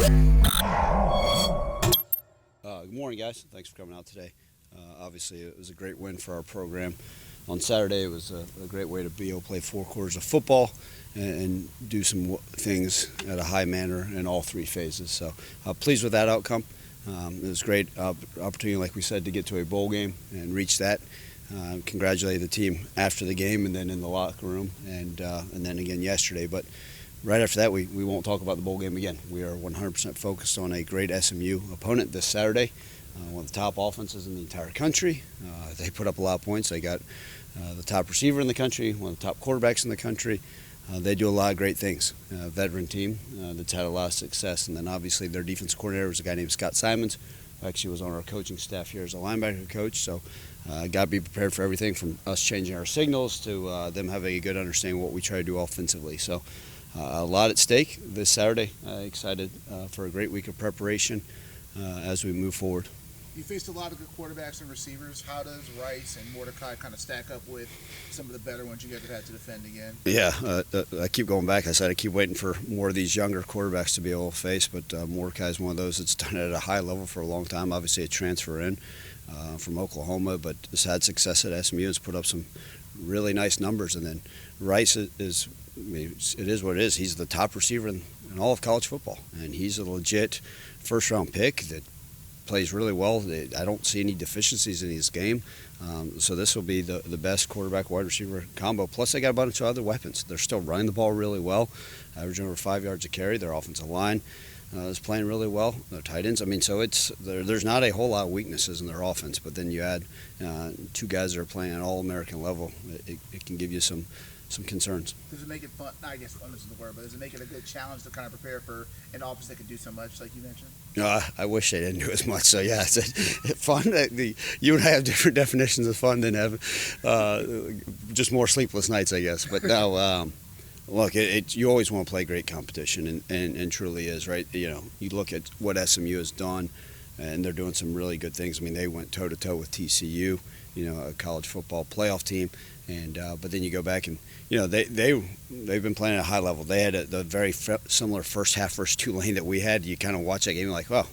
Good morning, guys. Thanks for coming out today. Obviously, it was a great win for our program. On Saturday, it was a great way to be able to play 4 quarters of football and do some things at a high manner in all 3 phases. So pleased with that outcome. It was a great opportunity, like we said, to get to a bowl game and reach that. Congratulate the team after the game and then in the locker room and then again yesterday. But right after that, we won't talk about the bowl game again. We are 100% focused on a great SMU opponent this Saturday, one of the top offenses in the entire country. They put up a lot of points. They got the top receiver in the country, one of the top quarterbacks in the country. They do a lot of great things. Veteran team that's had a lot of success. And then obviously their defense coordinator was a guy named Scott Simons, who actually was on our coaching staff here as a linebacker coach. So got to be prepared for everything from us changing our signals to them having a good understanding of what we try to do offensively. So a lot at stake this Saturday. Excited for a great week of preparation as we move forward. You faced a lot of good quarterbacks and receivers. How does Rice and Mordecai kind of stack up with some of the better ones you guys have had to defend again? Yeah, I keep going back. I said I keep waiting for more of these younger quarterbacks to be able to face, but Mordecai is one of those that's done it at a high level for a long time. Obviously a transfer in from Oklahoma, but has had success at SMU, has put up some really nice numbers. And then Rice is, it is what it is. He's the top receiver in all of college football, and he's a legit first-round pick that plays really well. I don't see any deficiencies in his game. So this will be the best quarterback-wide receiver combo. Plus, they got a bunch of other weapons. They're still running the ball really well, averaging over 5 yards a carry. Their offensive line is playing really well. Their tight ends. I mean, so there's not a whole lot of weaknesses in their offense. But then you add 2 guys that are playing at all-American level. It can give you some concerns. Does it make it fun? I guess fun isn't the word, but does it make it a good challenge to kind of prepare for an offense that can do so much, like you mentioned? No, I wish they didn't do as much. So yeah, it's fun. You and I have different definitions of fun than having just more sleepless nights, I guess. But no, look, you always want to play great competition, and truly is, right? You know, you look at what SMU has done, and they're doing some really good things. I mean, they went toe-to-toe with TCU, a college football playoff team, and but then you go back and they've been playing at a high level. They had the very similar first half versus Tulane that we had. You kind of watch that game and like, well,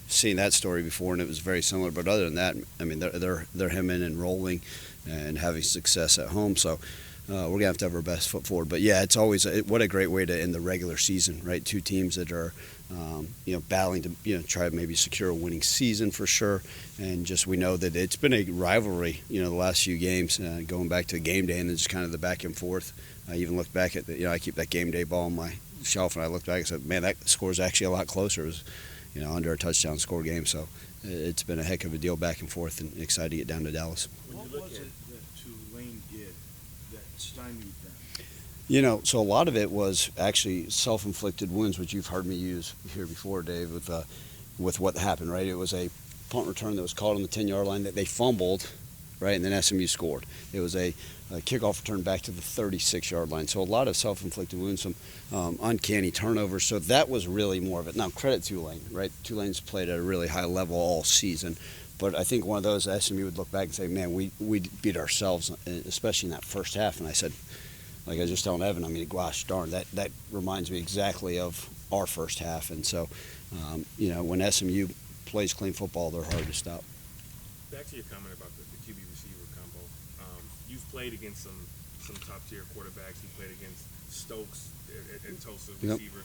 seen that story before, and it was very similar. But other than that, I mean, they're hemming and rolling and having success at home. So we're gonna have to have our best foot forward. But yeah, it's always what a great way to end the regular season, right? 2 teams that are battling to try to maybe secure a winning season for sure. And just we know that it's been a rivalry, the last few games, going back to game day and then just kind of the back and forth. I even looked back at I keep that game day ball on my shelf, and I looked back and said, man, that score is actually a lot closer. It was under a touchdown score game. So it's been a heck of a deal back and forth, and excited to get down to Dallas. What was it that Tulane did that stymied them? So a lot of it was actually self-inflicted wounds, which you've heard me use here before, Dave, with what happened, right? It was a punt return that was called on the 10-yard line that they fumbled, right, and then SMU scored. It was a kickoff return back to the 36-yard line. So a lot of self-inflicted wounds, some uncanny turnovers. So that was really more of it. Now, credit Tulane, right? Tulane's played at a really high level all season. But I think one of those SMU would look back and say, man, we beat ourselves, especially in that first half. And I said, like I was just telling Evan, I mean, gosh darn, that reminds me exactly of our first half. And so, when SMU plays clean football, they're hard to stop. Back to your comment about the QB receiver combo. You've played against some top-tier quarterbacks. You played against Stokes and Tulsa receiver.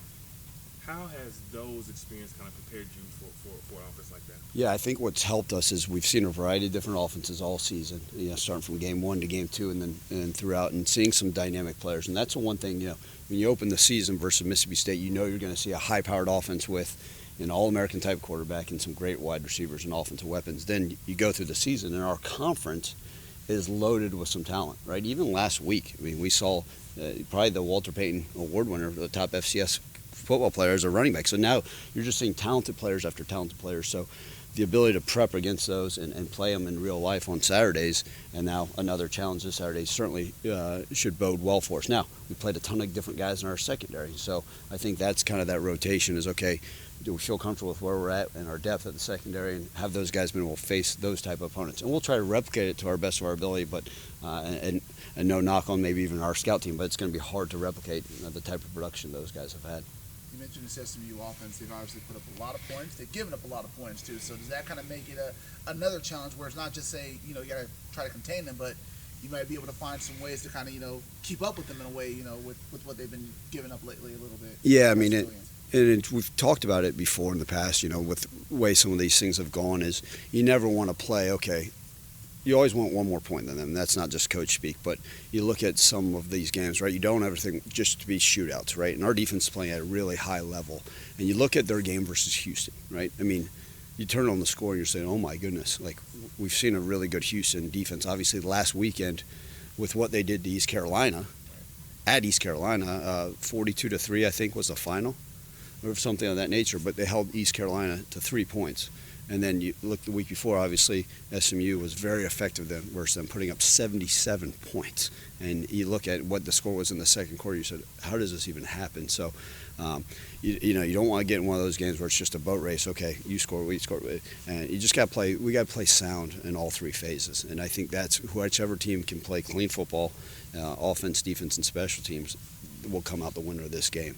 How has those experiences kind of prepared you for an offense like that? Yeah, I think what's helped us is we've seen a variety of different offenses all season, starting from game 1 to game 2 and throughout, and seeing some dynamic players. And that's the one thing, when you open the season versus Mississippi State, you're going to see a high-powered offense with an all-American type quarterback and some great wide receivers and offensive weapons. Then you go through the season, and our conference is loaded with some talent, right? Even last week, I mean, we saw probably the Walter Payton Award winner, the top FCS football player as a running back. So now you're just seeing talented players after talented players. So the ability to prep against those and play them in real life on Saturdays, and now another challenge this Saturday, certainly should bode well for us. Now, we played a ton of different guys in our secondary, so I think that's kind of that rotation is, okay, do we feel comfortable with where we're at and our depth at the secondary, and have those guys been able to face those type of opponents? And we'll try to replicate it to our best of our ability, but and no knock on maybe even our scout team, but it's going to be hard to replicate the type of production those guys have had. You mentioned this SMU offense. They've obviously put up a lot of points. They've given up a lot of points too. So does that kind of make it another challenge where it's not just say, you got to try to contain them, but you might be able to find some ways to kind of, keep up with them in a way, with what they've been giving up lately a little bit. Yeah, I mean, we've talked about it before in the past, with the way some of these things have gone is you never want to play, okay, you always want one more point than them. That's not just coach speak, but you look at some of these games, right? You don't ever think just to be shootouts, right? And our defense is playing at a really high level. And you look at their game versus Houston, right? I mean, you turn on the score and you're saying, oh my goodness, like we've seen a really good Houston defense. Obviously, last weekend with what they did to East Carolina, at East Carolina, 42-3, I think was the final, or something of that nature. But they held East Carolina to 3 points. And then you look the week before, obviously, SMU was very effective versus them, putting up 77 points. And you look at what the score was in the second quarter, you said, how does this even happen? So, you don't want to get in one of those games where it's just a boat race. Okay, you score, we score. And you just got to play, we got to play sound in all three phases. And I think that's whichever team can play clean football, offense, defense, and special teams will come out the winner of this game.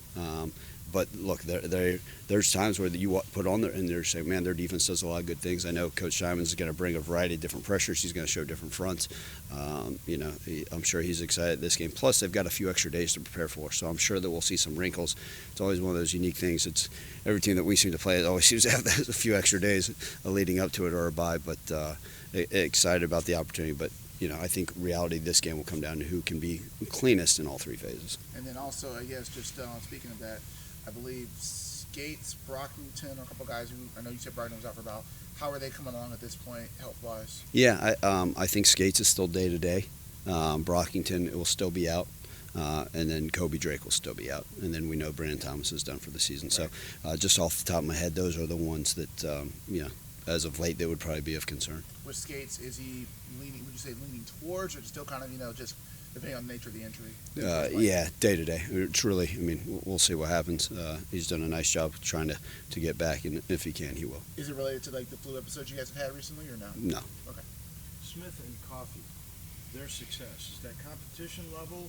But look, there's times where you put on there and they're saying, man, their defense does a lot of good things. I know Coach Simons is going to bring a variety of different pressures. He's going to show different fronts. I'm sure he's excited at this game. Plus, they've got a few extra days to prepare for, so I'm sure that we'll see some wrinkles. It's always one of those unique things. It's every team that we seem to play, it always seems to have a few extra days leading up to it or a bye. But excited about the opportunity. But I think reality this game will come down to who can be cleanest in all three phases. And then also, I guess, just speaking of that, I believe Skates, Brockington, or a couple guys who I know you said Brockington was out for a while. How are they coming along at this point, health-wise? Yeah, I think Skates is still day-to-day. Brockington will still be out. And then Kobe Drake will still be out. And then we know Brandon Thomas is done for the season. Right. So just off the top of my head, those are the ones that, as of late, they would probably be of concern. With Skates, is he leaning, would you say leaning towards, or still kind of, just depending on the nature of the injury? Yeah, day-to-day. Truly, we'll see what happens. He's done a nice job trying to get back, and if he can, he will. Is it related to, the flu episodes you guys have had recently, or no? No. Okay. Smith and Coffee, their success, is that competition level,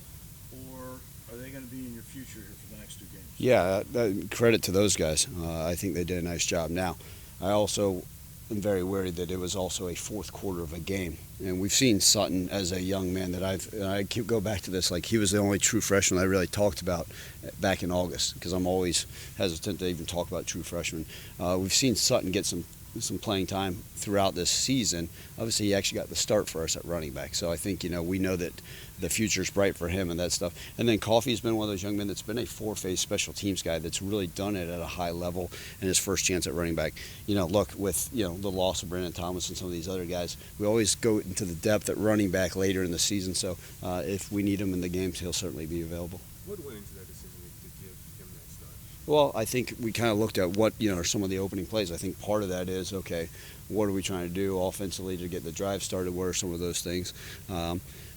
or are they going to be in your future here for the next two games? Yeah, credit to those guys. I think they did a nice job. Now, I also am very worried that it was also a fourth quarter of a game. And we've seen Sutton as a young man that I keep go back to this, like he was the only true freshman I really talked about back in August, because I'm always hesitant to even talk about true freshmen. We've seen Sutton get some playing time throughout this season. Obviously, he actually got the start for us at running back. So I think, we know that the future's bright for him and that stuff. And then Coffey's been one of those young men that's been a four-phase special teams guy that's really done it at a high level in his first chance at running back. Look, with, the loss of Brandon Thomas and some of these other guys, we always go into the depth at running back later in the season. So if we need him in the games, he'll certainly be available. What went into that decision to give him that start? Well, I think we kind of looked at what, are some of the opening plays. I think part of that is, okay, what are we trying to do offensively to get the drive started? What are some of those things?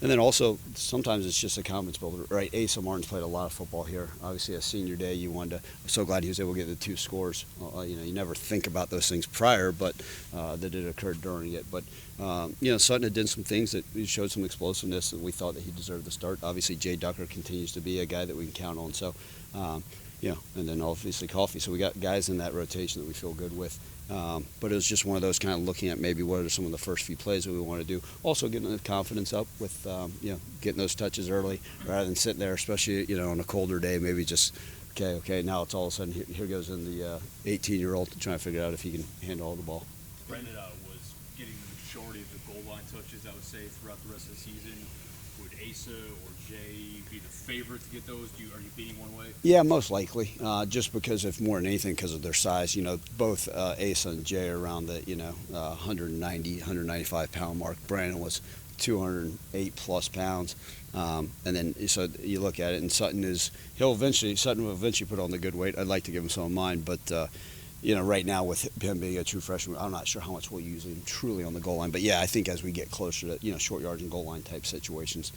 And then also, sometimes it's just a confidence builder, right? Asa Martin's played a lot of football here. Obviously, a senior day, I'm so glad he was able to get the two scores. You never think about those things prior, but that it occurred during it. But, Sutton had done some things that he showed some explosiveness that we thought that he deserved the start. Obviously, Jay Ducker continues to be a guy that we can count on. So, and then obviously Coffee. So we got guys in that rotation that we feel good with. But it was just one of those kind of looking at maybe what are some of the first few plays that we want to do. Also getting the confidence up with, getting those touches early rather than sitting there, especially, on a colder day, maybe just, okay, now it's all of a sudden, here goes in the 18-year-old trying to figure out if he can handle all the ball. Brandon was getting the majority of the goal line touches, I would say, throughout the rest of the season. Would Asa or Jay be the favorite to get those? Are you beating one way? Yeah, most likely. Just because, if more than anything, because of their size. Both Asa and Jay are around the 190, 195 pound mark. Brandon was 208 plus pounds. And then so you look at it, and Sutton will eventually put on the good weight. I'd like to give him some of mine, but. Right now with him being a true freshman, I'm not sure how much we'll use him truly on the goal line. But, yeah, I think as we get closer to, short yards and goal line type situations,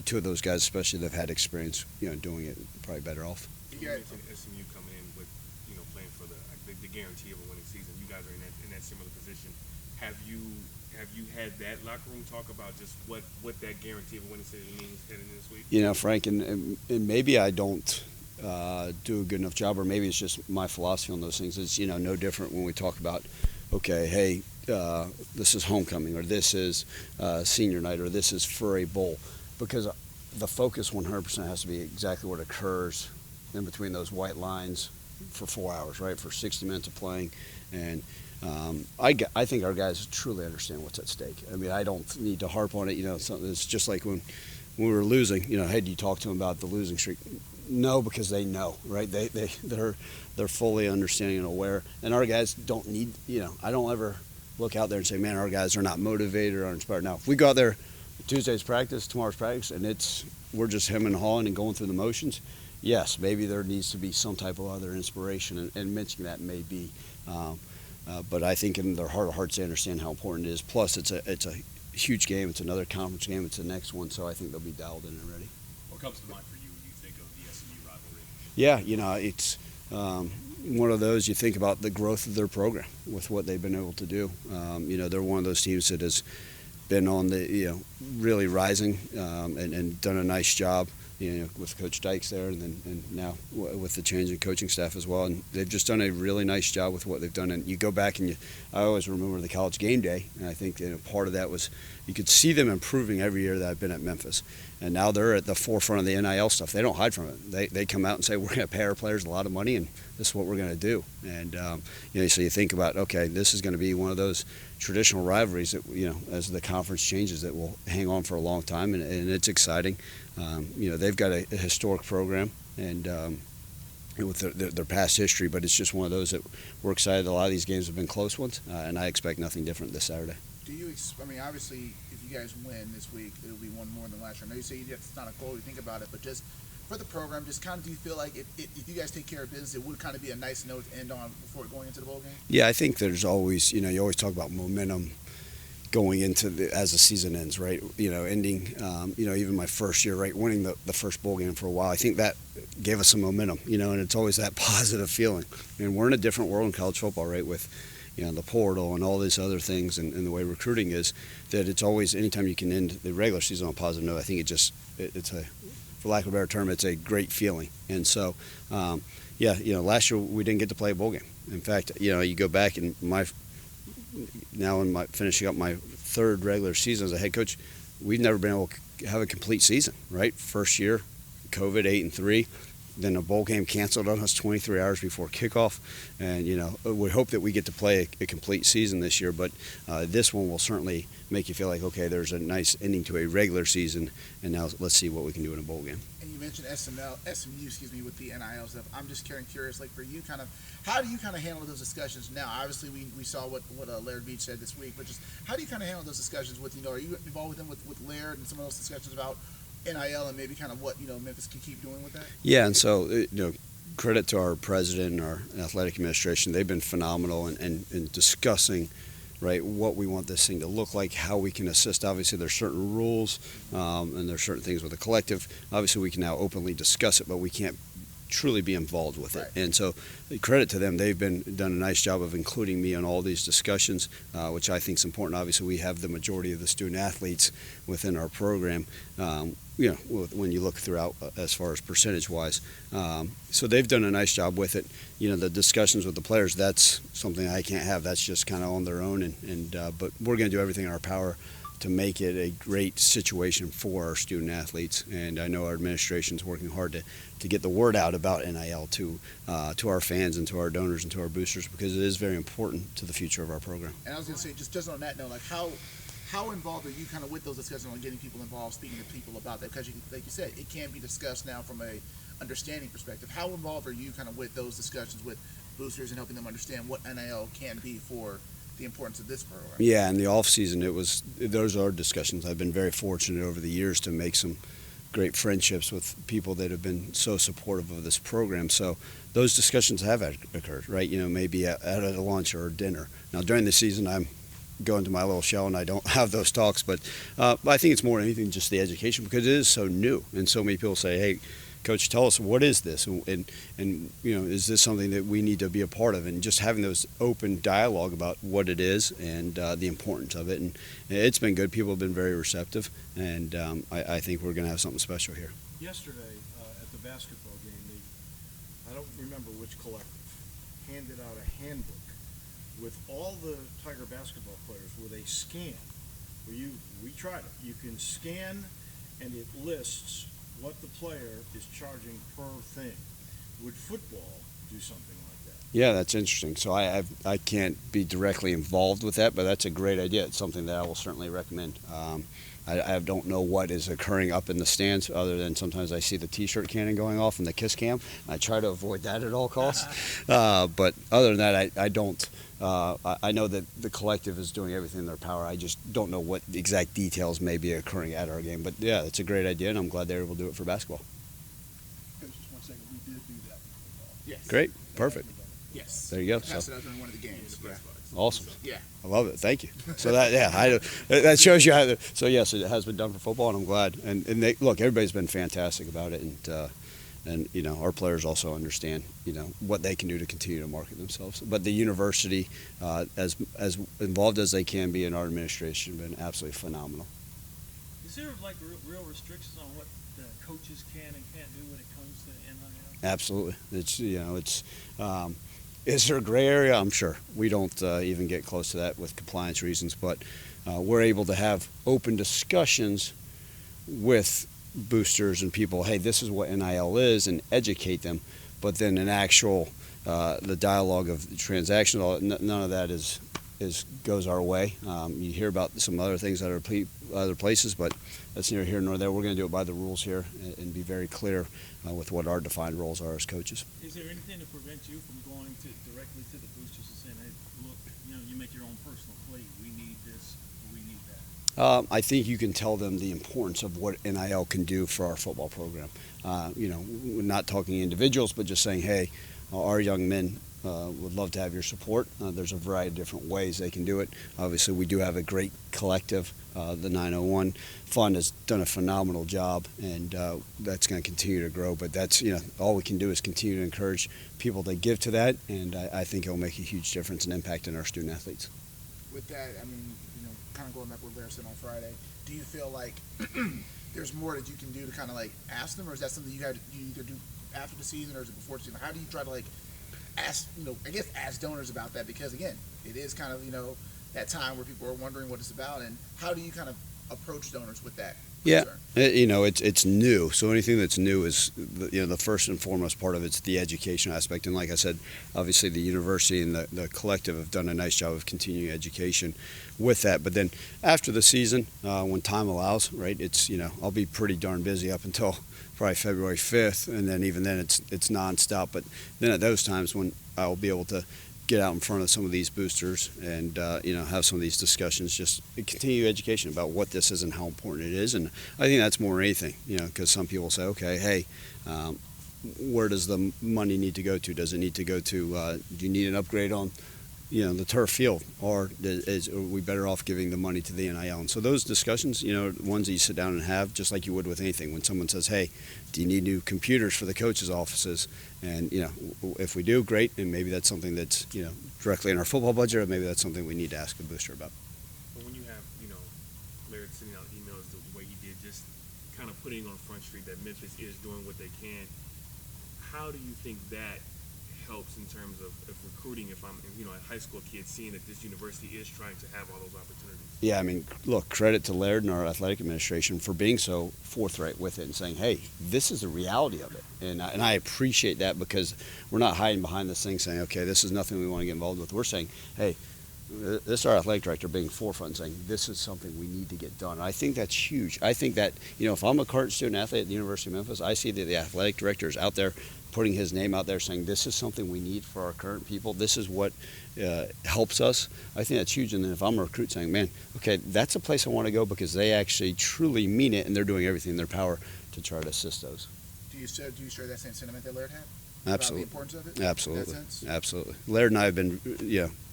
two of those guys, especially that have had experience, doing it, probably better off. You mentioned SMU coming in with, playing for the guarantee of a winning season. You guys are in that similar position. Have you had that locker room talk about just what that guarantee of a winning season means heading into this week? Frank, and maybe I don't do a good enough job, or maybe it's just my philosophy on those things. It's no different when we talk about, okay, hey, this is homecoming, or this is senior night, or this is for a bowl, because the focus 100% has to be exactly what occurs in between those white lines for 4 hours, right? For 60 minutes of playing, and I think our guys truly understand what's at stake. I mean, I don't need to harp on it. It's just like when we were losing. Hey, do you talk to them about the losing streak? No, because they know, right? They're fully understanding and aware, and our guys don't need. I don't ever look out there and say, man, our guys are not motivated or inspired. Now, if we go out there Tuesday's practice, tomorrow's practice, and we're just hemming and hawing and going through the motions, yes, maybe there needs to be some type of other inspiration, and mentioning that may be. But I think in their heart of hearts, they understand how important it is. Plus, it's a huge game. It's another conference game. It's the next one, so I think they'll be dialed in and ready. What comes to mind for you when you think of the SMU rivalry? Yeah, it's one of those. You think about the growth of their program with what they've been able to do. They're one of those teams that has been on the really rising and done a nice job. With Coach Dykes there, and now with the change in coaching staff as well, and they've just done a really nice job with what they've done. And you go back and I always remember the college game day, and I think part of that was you could see them improving every year that I've been at Memphis, and now they're at the forefront of the NIL stuff. They don't hide from it. They come out and say, we're going to pay our players a lot of money, and this is what we're going to do. And so you think about, okay, this is going to be one of those traditional rivalries that as the conference changes, that will hang on for a long time, and it's exciting. They've got a historic program, and with their past history, but it's just one of those that we're excited. A lot of these games have been close ones, and I expect nothing different this Saturday. Obviously, if you guys win this week, it'll be one more than last year. I know you say it's not a goal, you think about it, but just for the program, just kind of do you feel like if you guys take care of business, it would kind of be a nice note to end on before going into the bowl game? Yeah, I think there's always, you always talk about momentum going into as the season ends, right? Ending, even my first year, right, winning the first bowl game for a while. I think that gave us some momentum, and it's always that positive feeling. And we're in a different world in college football, right, with the portal and all these other things, and the way recruiting is, that it's always, anytime you can end the regular season on a positive note, I think it's a, for lack of a better term, it's a great feeling. And so, last year we didn't get to play a bowl game. In fact, you go back and finishing up my third regular season as a head coach, we've never been able to have a complete season, right? First year, COVID, 8-3. Then a bowl game canceled on us 23 hours before kickoff. And, we hope that we get to play a complete season this year. But this one will certainly make you feel like, okay, there's a nice ending to a regular season. And now let's see what we can do in a bowl game. And you mentioned SMU, with the NIL stuff. I'm just curious, like for you, how do you handle those discussions now? Obviously, we saw what Laird Beach said this week, but just how do you handle those discussions with, are you involved with them with Laird and some of those discussions about NIL and maybe what Memphis can keep doing with that? Yeah, and so credit to our president and our athletic administration. They've been phenomenal in discussing, right, what we want this thing to look like, how we can assist. Obviously, there's certain rules and there's certain things with the collective. Obviously, we can now openly discuss it, but we can't truly be involved with it. Right. And so credit to them. They've done a nice job of including me on all these discussions, which I think is important. Obviously, we have the majority of the student athletes within our program, when you look throughout as far as percentage-wise. So they've done a nice job with it. The discussions with the players, that's something I can't have. That's just kind of on their own. But we're going to do everything in our power to make it a great situation for our student athletes. And I know our administration is working hard to get the word out about NIL to our fans and to our donors and to our boosters, because it is very important to the future of our program. And I was going to say, just on that note, like how involved are you with those discussions on getting people involved, speaking to people about that? Because like you said, it can be discussed now from a understanding perspective. How involved are you with those discussions with boosters and helping them understand what NIL can be for the importance of this program? Yeah, in the off season, those are discussions. I've been very fortunate over the years to make some great friendships with people that have been so supportive of this program. So those discussions have occurred, right? Maybe at a lunch or a dinner. Now during the season, I'm going to my little shell and I don't have those talks, but I think it's more than anything just the education, because it is so new, and so many people say, hey, Coach, tell us, what is this? And is this something that we need to be a part of? And just having those open dialogue about what it is and the importance of it. And it's been good. People have been very receptive. And I think we're going to have something special here. Yesterday at the basketball game, I don't remember which collective, handed out a handbook with all the Tiger basketball players with a scan. We tried it. You can scan, and it lists what the player is charging per thing. Would football do something like that? Yeah, that's interesting. So I can't be directly involved with that, but that's a great idea. It's something that I will certainly recommend. I don't know what is occurring up in the stands other than sometimes I see the T-shirt cannon going off and the kiss cam. I try to avoid that at all costs. But other than that, I don't. I know that the collective is doing everything in their power. I just don't know what the exact details may be occurring at our game. But yeah, it's a great idea, and I'm glad they're able to do it for basketball. Coach, just 1 second. We did do that. Yes. Great, perfect. Yes. There you go. Passed So, it out during one of the games. Yeah. awesome. Yeah. I love it. Thank you. So that shows you how. So yes, it has been done for football, and I'm glad. And they look. Everybody's been fantastic about it, and you know our players also understand what they can do to continue to market themselves. But the university, as involved as they can be in our administration, have been absolutely phenomenal. Is there like real restrictions on what the coaches can and can't do when it comes to NIL? Absolutely. Is there a gray area? I'm sure. We don't even get close to that with compliance reasons, but we're able to have open discussions with boosters and people, hey, this is what NIL is, and educate them, but then an actual, the dialogue of the transactional, none of that goes our way. You hear about some other things that are other places, but that's neither here nor there. We're going to do it by the rules here and be very clear with what our defined roles are as coaches. Is there anything to prevent you from going directly to the boosters and saying, hey, look, you make your own personal play. We need this. We need that. I think you can tell them the importance of what NIL can do for our football program. We're not talking individuals, but just saying, hey, our young men would love to have your support. There's a variety of different ways they can do it. Obviously, we do have a great collective. The 901 Fund has done a phenomenal job, and that's going to continue to grow. But that's, all we can do is continue to encourage people to give to that, and I think it'll make a huge difference and impact in our student athletes. With that, I mean, kind of going back with Larry said on Friday, do you feel like there's more that you can do to kind of like ask them, or is that something you either do after the season or is it before the season? How do you try to like ask, ask donors about that? Because again, it is kind of, that time where people are wondering what it's about, and how do you kind of approach donors with that Yeah, concern? it's new. So anything that's new is, the first and foremost part of it's the education aspect. And like I said, obviously the university and the collective have done a nice job of continuing education with that. But then after the season, when time allows, right, it's, I'll be pretty darn busy up until probably February 5th. And then even then it's nonstop. But then at those times when I'll be able to get out in front of some of these boosters and have some of these discussions, just continue education about what this is and how important it is. And I think that's more than anything, because some people say, okay, hey, where does the money need to go to? Does it need to go to, do you need an upgrade on the turf field, or are we better off giving the money to the NIL? And so those discussions, ones that you sit down and have, just like you would with anything. When someone says, hey, do you need new computers for the coaches' offices? And, if we do, great, and maybe that's something that's, directly in our football budget, or maybe that's something we need to ask a booster about. But when you have, Larry sending out emails the way he did, just kind of putting on Front Street that Memphis is doing what they can, how do you think that helps in terms of recruiting, if I'm a high school kid seeing that this university is trying to have all those opportunities? Yeah, I mean, look, credit to Laird and our athletic administration for being so forthright with it and saying, hey, this is the reality of it. And I appreciate that, because we're not hiding behind this thing saying, okay, this is nothing we want to get involved with. We're saying, hey, this is our athletic director being forefront and saying, this is something we need to get done. I think that's huge. I think that, if I'm a current student athlete at the University of Memphis, I see that the athletic director is out there putting his name out there saying, this is something we need for our current people. This is what helps us. I think that's huge. And then if I'm a recruit saying, man, okay, that's a place I want to go because they actually truly mean it and they're doing everything in their power to try to assist those. Do you share that same sentiment that Laird had? Absolutely. About the importance of it? Absolutely. In that sense? Absolutely. Laird and I have been,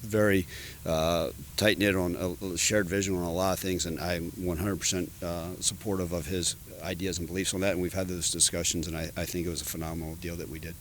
very tight-knit on a shared vision on a lot of things, and I'm 100% supportive of his ideas and beliefs on that, and we've had those discussions, and I think it was a phenomenal deal that we did.